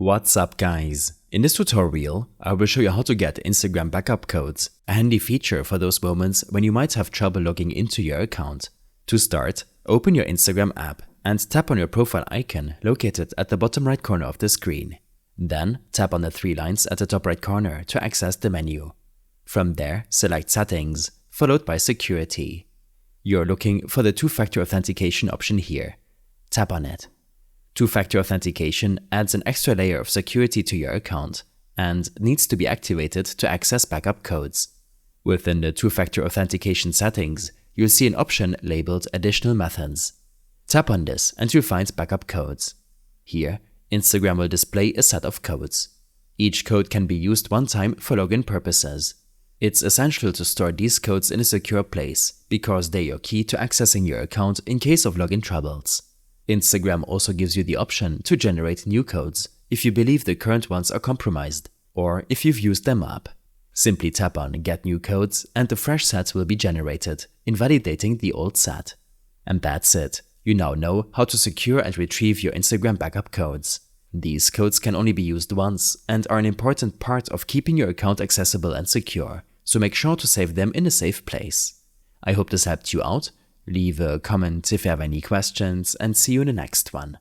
What's up guys? In this tutorial, I will show you how to get Instagram backup codes, a handy feature for those moments when you might have trouble logging into your account. To start, open your Instagram app and tap on your profile icon located at the bottom right corner of the screen. Then tap on the three lines at the top right corner to access the menu. From there, select Settings, followed by Security. You're looking for the two-factor authentication option here. Tap on it. Two-factor authentication adds an extra layer of security to your account and needs to be activated to access backup codes. Within the two-factor authentication settings, you'll see an option labeled Additional Methods. Tap on this and you'll find backup codes. Here, Instagram will display a set of codes. Each code can be used one time for login purposes. It's essential to store these codes in a secure place because they're your key to accessing your account in case of login troubles. Instagram also gives you the option to generate new codes if you believe the current ones are compromised or if you've used them up. Simply tap on Get New Codes and a fresh set will be generated, invalidating the old set. And that's it. You now know how to secure and retrieve your Instagram backup codes. These codes can only be used once and are an important part of keeping your account accessible and secure, so make sure to save them in a safe place. I hope this helped you out. Leave a comment if you have any questions and see you in the next one.